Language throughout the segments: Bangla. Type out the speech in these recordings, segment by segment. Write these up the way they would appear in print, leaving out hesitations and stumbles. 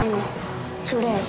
चुड़ैल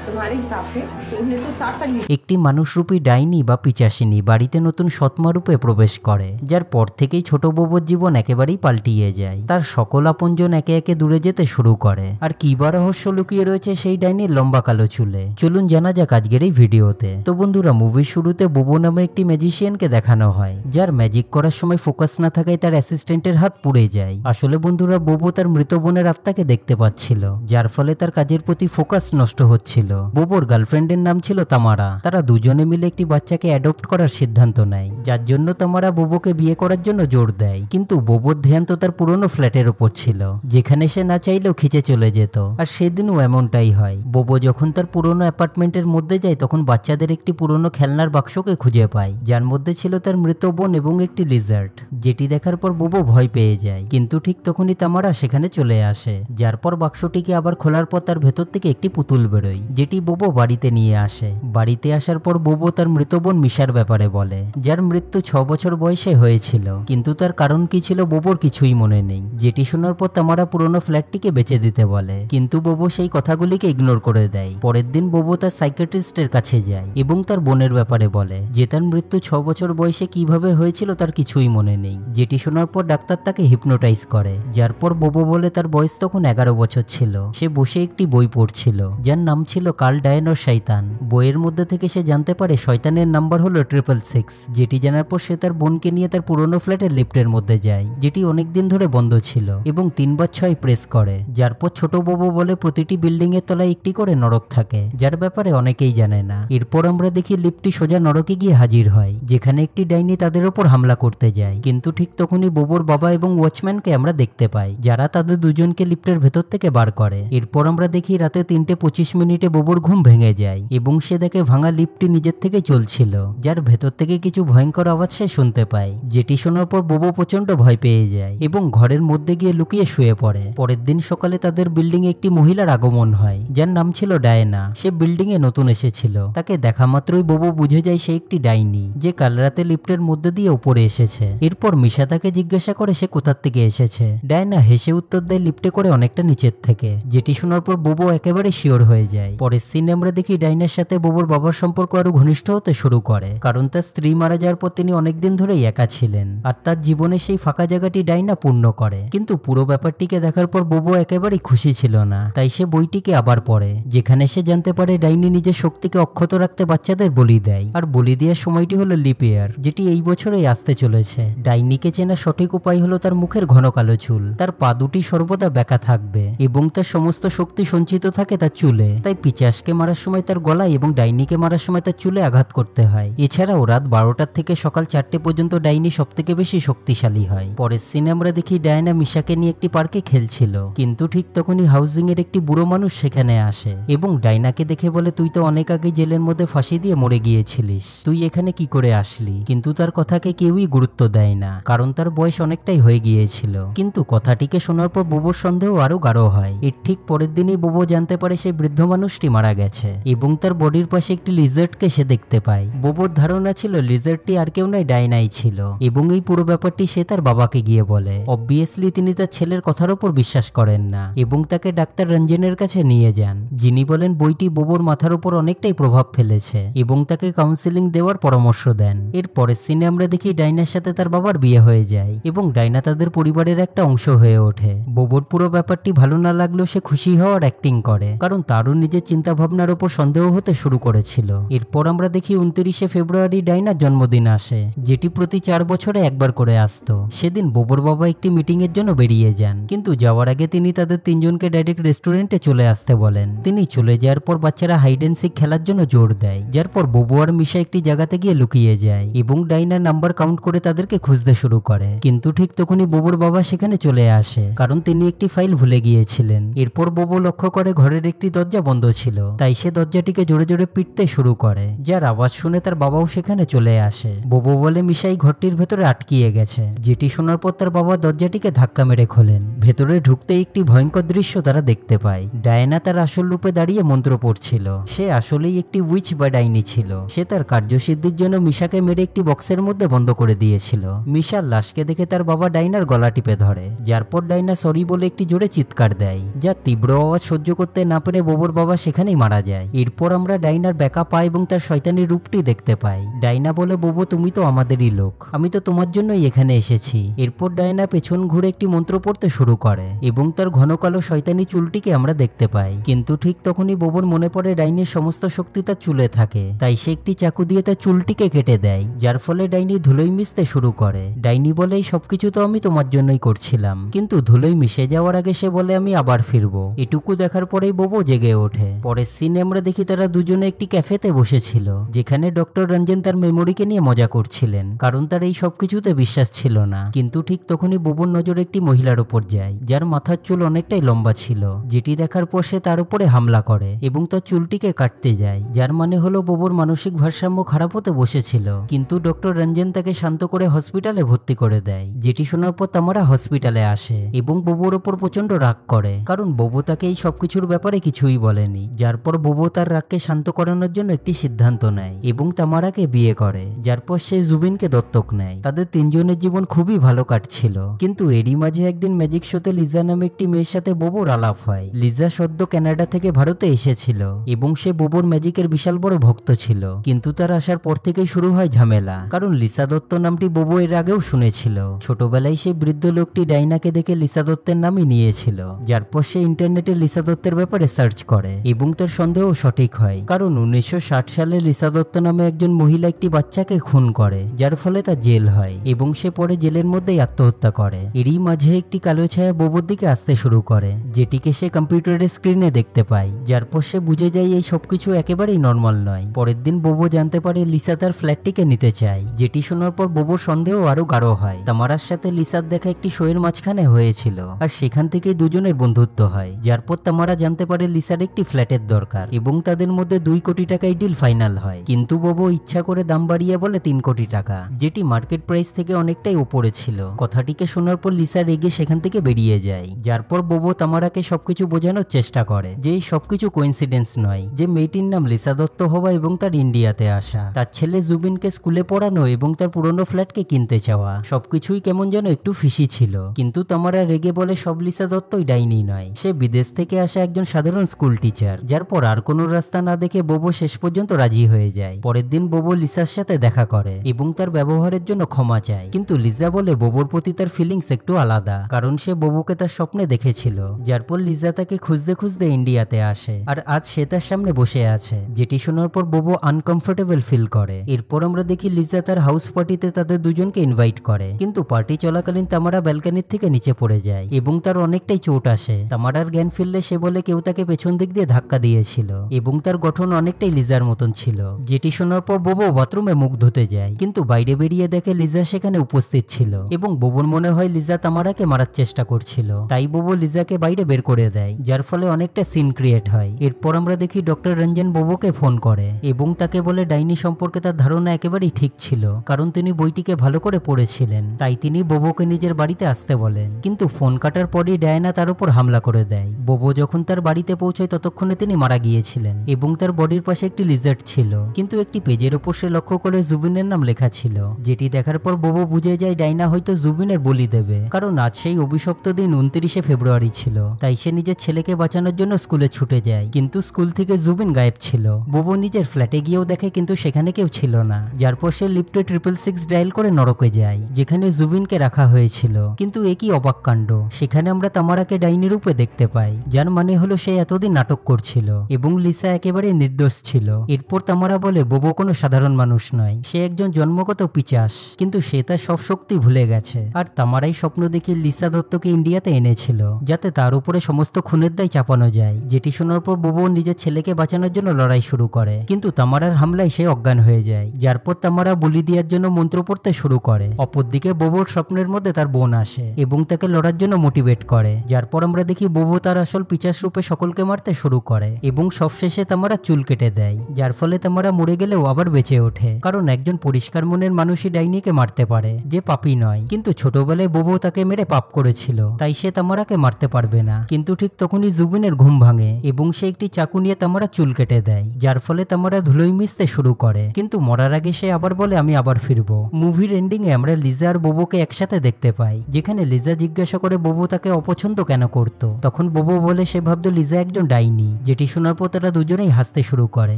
तुम्हारे हिसाब से 1960 तक একটি মানুষরূপী ডাইনি বা পিচাসিনী বাড়িতে নতুন সৎমা রূপে প্রবেশ করে, যার পর থেকেই ছোট বউর জীবন একেবারেই পাল্টিয়ে যায়। তার সকল আপনজন একে একে দূরে যেতে শুরু করে। আর কি বা রহস্য লুকিয়ে রয়েছে সেই ডাইনির লম্বা কালো চুলে, চলুন জানা যাক আজকের এই ভিডিওতে। তো বন্ধুরা, মুভির শুরুতে বোবো নামে একটি ম্যাজিশিয়ানকে দেখানো হয়, যার ম্যাজিক করার সময় ফোকাস না থাকায় তার অ্যাসিস্ট্যান্টের হাত পুড়ে যায়। আসলে বন্ধুরা, বোবো তার মৃত বোনের আত্মাকে দেখতে পাচ্ছিল, যার ফলে তার কাজের প্রতি ফোকাস নষ্ট হচ্ছিল। বোবোর গার্লফ্রেন্ডের নাম ছিল তামারা। তারা দুজনে মিলে একটি বাচ্চাকে অ্যাডপ্ট করার সিদ্ধান্ত নেয়, যার জন্য তামারা বোবোকে বিয়ে করার জন্য জোর দেয়। কিন্তু বোবোর ধ্যান তো তার পুরনো ফ্ল্যাটের উপর ছিল, যেখানে সে না চাইলেও খিচে চলে যেত। আর সেদিনও এমনটাই হয়। বোবো যখন তার পুরনো অ্যাপার্টমেন্টের মধ্যে যায়, তখন বাচ্চাদের একটি পুরনো খেলনার বাক্সকে খুঁজে পায়, যার মধ্যে ছিল তার মৃত বোন এবং একটি লিজার্ড, যেটি দেখার পর বোবো ভয় পেয়ে যায়। কিন্তু ঠিক তখনই তামারা সেখানে চলে আসে, যার পর বাক্সটিকে আবার খোলার পর তার ভেতর থেকে একটি পুতুল বেরোয়, যেটি বোবো বাড়িতে নিয়ে আসে। বাড়িতে আসার পর বোবো তার মৃত বোন মিশার ব্যাপারে বলে, যার মৃত্যু 6 বছর বয়সে হয়েছিল। কিন্তু তার কারণ কি ছিল বোবোর কিছুই মনে নেই, যেটি শোনার পর তামারা পুরনো ফ্ল্যাটটিকে বেচে দিতে বলে। কিন্তু বোবো সেই কথাগুলিকে ইগনোর করে দেয়। পরের দিন বোবো তার সাইকিয়াট্রিস্টের কাছে যায় এবং তার বোনের ব্যাপারে বলে, যে তার মৃত্যু 6 বছর বয়সে কিভাবে হয়েছিল তার কিছুই মনে নেই। যেটি শোনার পর ডাক্তার তাকে হিপনোটাইজ করে, যার পর বোবো বলে তার বয়স তখন 11 বছর ছিল। সে বসে একটি বই পড়ছিল, যার নাম ছিল কার্ল ডায়েনের শয়তান। বইয়ের মধ্যে থেকে সে জানতে পারে শয়তানের নাম্বার হলো 666। যেটি জানার পর সে তার বোনকে নিয়ে তার পুরনো ফ্ল্যাটের লিফটের মধ্যে যায়, যেটি অনেকদিন ধরে বন্ধ ছিল, এবং 3 বার 6 প্রেস করে। যার পর ছোট বোবো বলে প্রতিটি বিল্ডিং এর তলায় একটি করে নরক থাকে, যার ব্যাপারে অনেকেই জানে না। এরপর আমরা দেখি লিফটটি সোজা নরকে গিয়ে হাজির হয়, যেখানে একটি ডাইনি তাদের ওপর হামলা করতে যায়। কিন্তু ঠিক তখনই বোবোর বাবা এবং ওয়াচম্যানকে আমরা দেখতে পাই, যারা তাদের দুজনকে লিফটের ভেতর থেকে বার করে। এরপর আমরা দেখি রাতে 3:25 বোবোর ঘুম ভেঙে যায় এবং সে দেখে ভাঙা লিফটটি নিজের থেকে চলছিল, যার ভেতর থেকে কিছু ভয়ঙ্কর আওয়াজ সে শুনতে পায়। যেটি শোনার পর বোবো প্রচন্ড ভয় পেয়ে যায় এবং ঘরের মধ্যে গিয়ে লুকিয়ে শুয়ে পড়ে। পরের দিন সকালে তাদের বিল্ডিং এ একটি মহিলার আগমন হয়, যার নাম ছিল ডায়না। সে বিল্ডিং এ নতুন এসেছিল। তাকে দেখা মাত্রই বোবো বুঝে যায় সে একটি ডাইনি, যে কাল রাতে লিফটের মধ্যে দিয়ে উপরে এসেছে। এরপর মিশা তাকে জিজ্ঞাসা করে সে কোথার থেকে এসেছে। ডায়না হেসে উত্তর দেয় লিফটে করে অনেকটা নিচের থেকে। যেটি শোনার পর বোবো একেবারে শিওর হয়ে যায়। পরের সিনে আমরা দেখি ডাইনার সাথে বোবোর বাবার সম্পর্ক আরো ঘনিষ্ঠ হতে শুরু করে, কারণ তার স্ত্রী মারা যাওয়ার পর তিনি অনেকদিন ধরেই একা ছিলেন, আর তার জীবনে সেই ফাঁকা জায়গাটি ডাইনা পূর্ণ করে। কিন্তু পুরো ব্যাপারটিকে দেখার পর বোবো একেবারেই খুশি ছিল না, তাই সে বইটিকে আবার পড়ে, যেখানে সে জানতে পারে ডাইনি নিজের শক্তিকে অক্ষত রাখতে বাচ্চাদের বলি দেয়। আর বলি দেওয়ার সময়টি হলো লিপ ইয়ার, যেটি এই বছরই আসতে চলেছে। ডাইনিকে চেনার সঠিক উপায় হলো তার মুখের ঘন কালো চুল, তার পা দুটি সর্বদা বেঁকা থাকবে এবং তার সমস্ত শক্তি সঞ্চিত থাকে তার চুলে। তাই পিচাসকে মারার সময় তার গলায় এবং ডাইনিকে মারার সময় তার চুলে আঘাত করতে হয়। এছাড়াও রাত 12টা থেকে সকাল 4টে পর্যন্ত ডাইনি সব থেকে বেশি শক্তিশালী হয়। পরের সিনে আমরা দেখি ডায়না মিশাকে নিয়ে একটি পার্কে খেলছিল, কিন্তু ঠিক তখনই হাউজিং এর একটি বুড়ো মানুষ সেখানে আসে এবং ডাইনাকে দেখে বলে, তুই তো অনেক আগে জেলের মধ্যে ফাঁসি দিয়ে মরে গিয়েছিলিস, তুই এখানে কি করে আসলি? কিন্তু তার কথাকে কেউই গুরুত্ব দেয় না, কারণ তার বয়স অনেকটাই হয়ে গিয়েছিল। কিন্তু কথাটিকে শোনার পর বোবোর সন্দেহ আরো গাঢ় হয়। এর ঠিক পরের দিনই বোবো জানতে পারে সেই বৃদ্ধ মানুষটি মারা গেছে এবং তার বডির পাশে একটি লিজার্ডকে সে দেখতে পায়। বোবোর ধারণা ছিল লিজার্ডটি আর কেউ নয়, ডাইনাই ছিল, এবং এই পুরো ব্যাপারটি সে তার বাবাকে গিয়ে বলে। অবভিয়াসলি তিনি তার ছেলের কথার উপর বিশ্বাস করেন না এবং তাকে ডাক্তার রঞ্জনের কাছে নিয়ে যান, যিনি বলেন বইটি বোবোর মাথার উপর অনেকটাই প্রভাব ফেলেছে এবং তাকে কাউন্সেলিং দেওয়ার পরামর্শ দেন। এর পরের সিনে আমরা দেখি ডাইনার সাথে তার বাবার বিয়ে হয়ে যায় এবং ডাইনা তাদের পরিবারের একটা অংশ হয়ে ওঠে। বোবোর পুরো ব্যাপারটি ভালো না লাগলেও সে খুশি হওয়ার অ্যাক্টিং করে, কারণ তারও নিজের চিন্তা ভাবনার উপর সন্দেহ হতে শুরু করেছিল। এরপর আমরা দেখি 29শে ফেব্রুয়ারি ডাইনার জন্মদিন আসে, যেটি প্রতি 4 বছরে একবার করে আসতো। সেদিন বোবোর বাবা একটি মিটিং এর জন্য বেরিয়ে যান, কিন্তু যাওয়ার আগে তিনি তাদের 3জনকে ডাইরেক্ট রেস্টুরেন্টে চলে আসতে বলেন। তিনি চলে যাওয়ার পর বাচ্চারা হাইড এন্ড সিক খেলার জন্য জোর দেয়, যার পর বোবো আর মিশা একটি জায়গাতে গিয়ে লুকিয়ে যায় এবং ডাইনার নাম্বার কাউন্ট করে তাদেরকে খুঁজতে শুরু করে। কিন্তু ঠিক তখনই বোবোর বাবা সেখানে চলে আসে, কারণ তিনি একটি ফাইল ভুলে গিয়েছিলেন। এরপর বোবো লক্ষ্য করে ঘরের একটি দরজা বন্ধ করছিল, তাই সে দরজাটিকে জোরে জোরে পিটতে শুরু করে, যার আওয়াজ শুনে তার বাবাও সেখানে চলে আসে। বোবো বলে মিশাই ঘরটির ভেতরে আটকিয়ে গেছে, যেটি শোনার পর তার বাবা দরজাটিকে ধাক্কা মেরে খোলেন। ভেতরে ঢুকতে একটি ভয়ঙ্কর দৃশ্য তারা দেখতে পায়। ডায়না তার আসল রূপে দাঁড়িয়ে মন্ত্র পড়ছিল। সে আসলেই একটি উইচ বা ডাইনি ছিল। সে তার কার্যসিদ্ধির জন্য মিশাকে মেরে একটি বক্সের মধ্যে বন্ধ করে দিয়েছিল। মিশার লাশকে দেখে তার বাবা ডাইনার গলা টিপে ধরে, যার পর ডাইনা সরি বলে একটি জোরে চিৎকার দেয়, যা তীব্র আওয়াজ সহ্য করতে না পেরে বোবোর বাবা সেখানেই মারা যায়। এরপর আমরা ডাইনার ব্যাকা পাই এবং তার শয়তানি রূপটি দেখতে পাই। ডাইনা বলে, বোবো তুমি তো আমাদেরই লোক, আমি তো তোমার জন্যই এখানে এসেছি। এরপর ডাইনা পেছন ঘুরে একটি মন্ত্র পড়তে শুরু করে এবং তার ঘন কালো শয়তানি চুলটিকে আমরা দেখতে পাই। কিন্তু ঠিক তখনই বোবোর মনে পড়ে ডাইনির সমস্ত শক্তি তার চুলে থাকে, তাই সে একটি চাকু দিয়ে তার চুলটিকে কেটে দেয়, যার ফলে ডাইনি ধুলোয় মিশতে শুরু করে। ডাইনি বলে, এই সবকিছু তো আমি তোমার জন্যই করছিলাম, কিন্তু ধুলোয় মিশে যাওয়ার আগে সে বলে আমি আবার ফিরবো। এটুকু দেখার পরেই বোবো জেগে ওঠে। পরের সিনে আমরা দেখি তারা দুজনে একটি ক্যাফেতে বসেছিল, যেখানে ডক্টর রঞ্জন তার মেমোরিকে নিয়ে মজা করছিলেন, কারণ তার এই সবকিছুতে বিশ্বাস ছিল না। কিন্তু ঠিক তখনই বোবোর নজর একটি মহিলার উপর যায়, যার মাথার চুল অনেকটাই লম্বা ছিল, যেটি দেখার পর সে তার উপরে হামলা করে এবং তার চুলটিকে কাটতে যায়, যার মানে হলো বোবোর মানসিক ভারসাম্য খারাপ হতে বসেছিল। কিন্তু ডক্টর রঞ্জন তাকে শান্ত করে হসপিটালে ভর্তি করে দেয়, যেটি শোনার পর তামারা হসপিটালে আসে এবং বোবোর ওপর প্রচন্ড রাগ করে, কারণ বোবো তাকে এই সবকিছুর ব্যাপারে কিছুই বলেনি। যার পর বোবো তার রাগকে শান্ত করানোর জন্য একটি সিদ্ধান্ত নেয় এবং তামারাকে বিয়ে করে, যার পর সে জুবিনকে দত্তক নেয়। তাদের তিনজনের জীবন খুবই ভালো কাটছিল, কিন্তু এরই মাঝে একদিন ম্যাজিক শোতে লিজা নামে একটি মেয়ের সাথে বোবোর আলাপ হয়। লিজা সদ্য কানাডা থেকে ভারতে এসেছিল এবং সে বোবোর ম্যাজিকের বিশাল বড় ভক্ত ছিল, কিন্তু তার আসার পর থেকেই শুরু হয় ঝামেলা, কারণ লিসা দত্ত নামটি বোবো এর আগেও শুনেছিল। ছোটবেলায় সে বৃদ্ধ লোকটি ডাইনাকে দেখে লিসা দত্তের নামই নিয়েছিল, যার পর সে ইন্টারনেটে লিসা দত্তের ব্যাপারে সার্চ করে এবং তার সন্দেহ সঠিক হয়, কারণ 1960 সালে লিসা দত্ত নামে একজন মহিলা একটি বাচ্চাকে খুন করে, যার ফলে তার জেল হয় এবং সে পরে জেলের মধ্যেই আত্মহত্যা করে। এরই মাঝে একটি কালো ছায়া বোবোর দিকে আসতে শুরু করে, যেটিকে সে কম্পিউটারের স্ক্রিনে দেখতে পায়, যার পর সে বুঝে যায় এই সবকিছু একেবারেই নর্মাল নয়। পরের দিন বোবো জানতে পারে লিসা তার ফ্ল্যাটটিকে নিতে চায়, যেটি শোনার পর বোবোর সন্দেহ আরো গাঢ় হয়। তামারার সাথে লিসার দেখা একটি শোয়ের মাঝখানে হয়েছিল, আর সেখান থেকেই দুজনের বন্ধুত্ব হয়, যার পর তামারা জানতে পারে লিসার একটি ফ্ল্যাটের দরকার এবং তাদের মধ্যে 2 কোটি টাকায় ডিল ফাইনাল হয়। কিন্তু বোবো ইচ্ছা করে দাম বাড়িয়ে বলে 3 কোটি টাকা, যেটি মার্কেট প্রাইস থেকে অনেকটাই উপরে ছিল। কথাটিকে শোনার পর লিসা রেগে সেখান থেকে বেরিয়ে যায়, যার পর বোবো তামারাকে সবকিছু বোঝানোর চেষ্টা করে যে এই সবকিছু কোইন্সিডেন্স নয়, যে মেয়েটির নাম লিসা দত্ত হওয়া এবং তার ইন্ডিয়াতে আসা, তার ছেলে জুবিনকে স্কুলে পড়ানো এবং তার পুরনো ফ্ল্যাটকে কিনতে চাওয়া, সবকিছুই কেমন যেন একটু ফিশি ছিল। কিন্তু তামারা রেগে বলে সব লিসা দত্তই ডাইনি নয়, সে বিদেশ থেকে আসা একজন সাধারণ স্কুল টিচার। যার পর আর কোনো রাস্তা না দেখে বোবো শেষ পর্যন্ত রাজি হয়ে যায়। পরের দিন বোবো লিসার সাথে দেখা করে এবং তার ব্যবহারের জন্য ক্ষমা চায়, কিন্তু লিজা বলে বোবোর প্রতি তার ফিলিংস একটু আলাদা, কারণ সে বোবোকে তার স্বপ্নে দেখেছিল। যার পর লিজা তাকে খুঁজতে খুঁজতে ইন্ডিয়াতে আসে, আর আজ সে তার সামনে বসে আছে, যেটি শোনার পর বোবো আনকমফোর্টেবল ফিল করে। এরপর আমরা দেখি লিজা তার হাউস পার্টিতে তাদের দুজনকে ইনভাইট করে, কিন্তু পার্টি চলাকালীন তামারা ব্যালকনির থেকে নিচে পড়ে যায় এবং তার অনেকটাই চোট আসে। তামারার জ্ঞান ফিরলে সে বলে কেউ তাকে পেছন দিক দিয়ে ধাক্কা দিয়েছিল এবং তার গঠন অনেকটাই লিজার মতন ছিল, যেটি শোনার পর বোবো বাথরুমে মুখ ধুতে যায়, কিন্তু বাইরে বেরিয়ে দেখে লিজা সেখানে উপস্থিত ছিল এবং বোবোর মনে হয় লিজা তামারাকে মারার চেষ্টা করছিল, তাই বোবো লিজাকে বাইরে বের করে দেয়, যার ফলে অনেকটা সিন ক্রিয়েট হয়। এরপর আমরা দেখি ডক্টর রঞ্জন বোবোকে ফোন করে এবং তাকে বলে ডাইনি সম্পর্কে তার ধারণা একেবারেই ঠিক ছিল, কারণ তিনি বইটিকে ভালো করে পড়েছিলেন, তাই তিনি বোবোকে নিজের বাড়িতে আসতে বলেন। কিন্তু ফোন কাটার পরই ডায়না তার উপর হামলা করে দেয়। বোবো যখন তার বাড়িতে পৌঁছায় ততক্ষণে তিনি মারা গিয়েছিলেন এবং তার বডির পাশে একটি লিজার্ড ছিল, কিন্তু একটি পেজের ওপর সে লক্ষ্য করে জুবিনের নাম লেখা ছিল, যেটি দেখার পর বোবো বুঝে যায় ডাইনা হয়তো জুবিনের বলি দেবে, কারণ আজ সেই অভিশপ্ত দিন 29শে ফেব্রুয়ারি ছিল। তাই সে নিজের ছেলেকে বাঁচানোর জন্য স্কুলে ছুটে যায়, কিন্তু স্কুল থেকে জুবিন গায়েব ছিল। বোবো নিজের ফ্ল্যাটে গিয়েও দেখে, কিন্তু সেখানে কেউ ছিল না, যার পর সে লিফটে 666 ডায়াল করে নরকে যায়, যেখানে জুবিনকে রাখা হয়েছিল। কিন্তু একই অবাক কাণ্ড, সেখানে আমরা তামারাকে ডাইনি রূপে দেখতে পাই, যার মানে হলো সে এতদিন নাটক করছিল এবং লিসা একেবারে নির্দোষ ছিল। এরপর তামারা বলে বোবো কোনো সাধারণ মানুষ নয়, সে একজন জন্মগত পিচাস, কিন্তু সে তার সব শক্তি ভুলে গেছে। আর তামারাই স্বপ্ন দেখে লিসা দত্তকে ইন্ডিয়াতে এনেছিল, যাতে তার উপরে সমস্ত খুনের দায় চাপানো যায়, যেটি শোনার পর বোবো নিজের ছেলেকে বাঁচানোর জন্য লড়াই শুরু করে, কিন্তু তামারার হামলায় সে অজ্ঞান হয়ে যায়, যার পর তামারা বলি দেওয়ার জন্য মন্ত্র পড়তে শুরু করে। অপরদিকে বোবোর স্বপ্নের মধ্যে তার বোন আসে এবং তাকে লড়ার জন্য মোটিভেট করে, যার পর আমরা দেখি বোবো তার আসল পিচাস রূপে সকলকে মারতে শুরু করে এবং সবশেষে তামারা চুল কেটে দেয়, যার ফলে তামারা মরে গেলেও আবার বেঁচে ওঠে। কারণ একজন পরিষ্কার মনের মানুষই ডাইনিকে মারতে পারে, যে পাপী নয়। কিন্তু ছোটবেলায় বোবো তাকে মেরে পাপ করেছিল, তাই সে তামারাকে মারতে পারবে না। কিন্তু ঠিক তখনই জুবিনের ঘুম ভাঙে এবং সে একটি চাকু নিয়ে তামারা চুল কেটে দেয়, যার ফলে তামারা ধুলোয় মিশতে শুরু করে। কিন্তু মরার আগে সে আবার বলে আমি আবার ফিরবো। মুভির এন্ডিং এ আমরা লিজা আর বোবোকে একসাথে দেখতে পাই, যেখানে লিজা জিজ্ঞাসা করে বোবো তাকে অপছন্দ কেন করতো। তখন বোবো বলে সে ভাবতো লিজা একজন ডাইনি, যেটি শোনার পর তারা দুজনেই হাসতে শুরু করে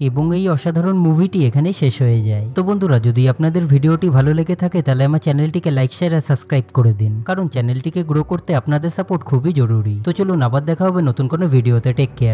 এবং এই অসাধারণ মুভিটি এখানেই শেষ হয়ে যায়। তো বন্ধুরা, যদি আপনাদের ভিডিওটি ভালো লেগে থাকে তাহলে আমার চ্যানেলটিকে লাইক, শেয়ার আর সাবস্ক্রাইব করে দিন, কারণ চ্যানেলটিকে গ্রো করতে আপনাদের সাপোর্ট খুবই জরুরি। তো চলুন, আবার দেখা হবে নতুন কোনো ভিডিওতে। Take care.